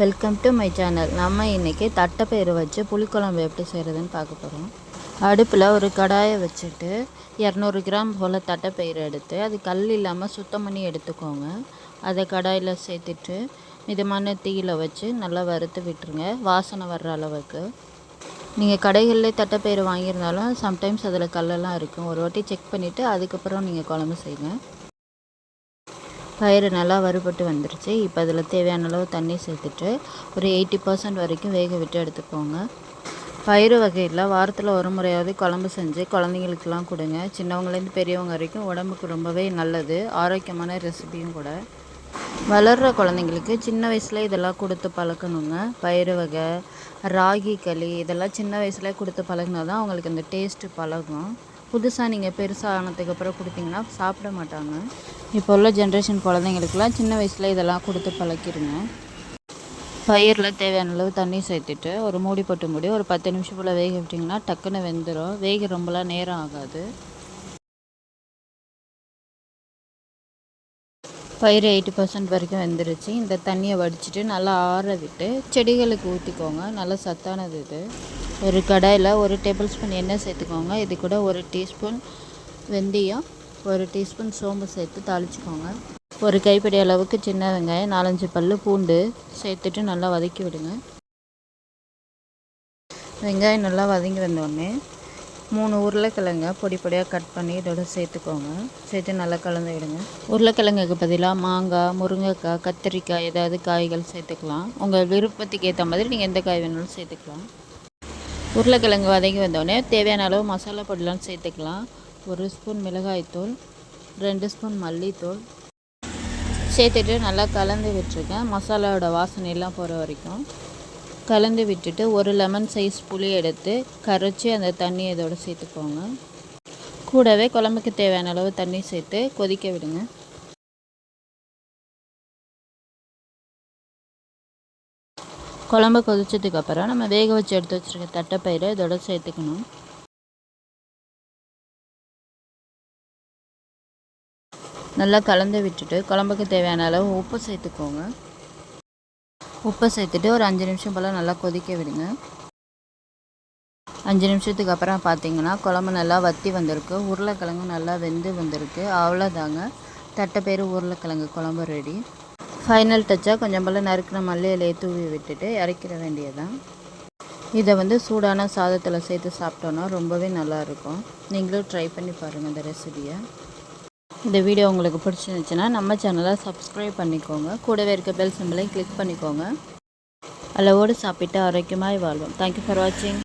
Welcome to my channel. நம்ம இன்றைக்கி தட்டைப்பயிறு வச்சு புளிக்குழம்பு எப்படி செய்கிறதுன்னு பார்க்க போகிறோம். அடுப்பில் ஒரு கடாயை வச்சுட்டு 200 கிராம் போல் தட்டைப்பயிறு எடுத்து அது கல் இல்லாமல் சுத்தம் பண்ணி எடுத்துக்கோங்க. அதை கடாயில் சேர்த்துட்டு மிதமான தீயில் வச்சு நல்லா வறுத்து விட்டுருங்க, வாசனை வர்ற அளவுக்கு. நீங்கள் கடைகளில் தட்டைப்பயிறு வாங்கியிருந்தாலும் சம்டைம்ஸ் அதில் கல்லெல்லாம் இருக்கும். ஒரு வாட்டி செக் பண்ணிவிட்டு அதுக்கப்புறம் நீங்கள் குழம்பு செய்யுங்க. பயிறு நல்லா வறுபட்டு வந்துருச்சு. இப்போ அதில் தேவையான அளவு தண்ணி சேர்த்துட்டு ஒரு 80% வரைக்கும் வேக விட்டு எடுத்துக்கோங்க. பயிறு வகையில் வாரத்தில் ஒரு முறையாவது குழம்பு செஞ்சு குழந்தைங்களுக்கெல்லாம் கொடுங்க. சின்னவங்கலேருந்து பெரியவங்க வரைக்கும் உடம்புக்கு ரொம்பவே நல்லது, ஆரோக்கியமான ரெசிபியும் கூட. வளர்கிற குழந்தைங்களுக்கு சின்ன வயசில் இதெல்லாம் கொடுத்து பழக்கணுங்க. பயிறு வகை, ராகி களி இதெல்லாம் சின்ன வயசுலேயே கொடுத்து பழகினா தான் அவங்களுக்கு இந்த டேஸ்ட்டு பழகும். புதுசாக நீங்கள் பெருசாக ஆனதுக்கப்புறம் கொடுத்தீங்கன்னா சாப்பிட மாட்டாங்க. இப்போ உள்ள ஜென்ரேஷன் குழந்தைங்களுக்குலாம் சின்ன வயசில் இதெல்லாம் கொடுத்து பழக்கிடுங்க. பயிரில் தேவையான அளவு தண்ணி சேர்த்துட்டு ஒரு மூடி போட்டு மூடி ஒரு 10 நிமிஷம் போல் வேக விட்டிங்கன்னா டக்குன்னு வெந்துடும். வேக ரொம்பலாம் நேரம் ஆகாது. பயிறு 80% வரைக்கும் வெந்துருச்சு. இந்த தண்ணியை வடிச்சிட்டு நல்லா ஆற விட்டு செடிகளுக்கு ஊற்றிக்கோங்க. நல்லா சத்தானது இது. ஒரு கடாயில் 1 டேபிள் ஸ்பூன் எண்ணெய் சேர்த்துக்கோங்க. இது கூட 1 டீஸ்பூன் வெந்தயம், 1 டீஸ்பூன் சோம்பு சேர்த்து தாளிச்சிக்கோங்க. ஒரு கைப்பிடி அளவுக்கு சின்ன வெங்காயம், 4-5 பல் பூண்டு சேர்த்துட்டு நல்லா வதக்கி விடுங்க. வெங்காயம் நல்லா வதங்கி வந்தோடனே 3 உருளைக்கிழங்க பொடி பொடியாக கட் பண்ணி இதோட சேர்த்துக்கோங்க. சேர்த்து நல்லா கலந்து விடுங்க. உருளைக்கிழங்குக்கு பதிலாக மாங்காய், முருங்கைக்காய், கத்திரிக்காய் ஏதாவது காய்கள் சேர்த்துக்கலாம். உங்கள் விருப்பத்துக்கு ஏற்ற மாதிரி நீங்கள் எந்த காய் வேணாலும் சேர்த்துக்கலாம். உருளைக்கிழங்கு வதங்கி வந்தோடனே தேவையான அளவு மசாலா பொடிலாம் சேர்த்துக்கலாம். 1 ஸ்பூன் மிளகாய்த்தூள், 2 ஸ்பூன் மல்லித்தூள் சேர்த்துட்டு நல்லா கலந்து விட்டுருக்கேன். மசாலாவோட வாசனையெல்லாம் போகிற வரைக்கும் கலந்து விட்டுட்டு 1 லெமன் சைஸ் புளி எடுத்து கரைச்சி அந்த தண்ணி இதோட சேர்த்துக்கோங்க. கூடவே குழம்புக்கு தேவையான அளவு தண்ணி சேர்த்து கொதிக்க விடுங்க. குழம்பு கொதிச்சதுக்கப்புறம் நம்ம வேக வச்சு எடுத்து வச்சுருக்க தட்டைப்பயிரை இதோட சேர்த்துக்கணும். நல்லா கலந்து விட்டுட்டு குழம்புக்கு தேவையான அளவு உப்பு சேர்த்துக்கோங்க. உப்பு சேர்த்துட்டு ஒரு 5 நிமிஷம் போல் நல்லா கொதிக்க விடுங்க. 5 நிமிஷத்துக்கு அப்புறம் பார்த்தீங்கன்னா குழம்பு நல்லா வற்றி வந்திருக்கு. உருளைக்கிழங்கு நல்லா வெந்து வந்திருக்கு. அவ்வளோதாங்க, தட்டைப்பயிறு உருளைக்கிழங்கு குழம்பு ரெடி. ஃபைனல் டச்சாக கொஞ்சம் போல் நறுக்கிற மல்லி இலையை தூவி விட்டுட்டு இறக்கிற வேண்டியதான். இதை சூடான சாதத்தில் சேர்த்து சாப்பிட்டோன்னா ரொம்பவே நல்லாயிருக்கும். நீங்களும் ட்ரை பண்ணி பாருங்கள் இந்த ரெசிபியை. இந்த வீடியோ உங்களுக்கு பிடிச்சிருந்துச்சுன்னா நம்ம சேனலை சப்ஸ்கிரைப் பண்ணிக்கோங்க. கூடவே இருக்க பெல் சிம்பலை கிளிக் பண்ணிக்கோங்க. அளவோடு சாப்பிட்டு ஆரோக்கியமாய் வாழ்வோம். தேங்க்யூ ஃபார் வாட்சிங்.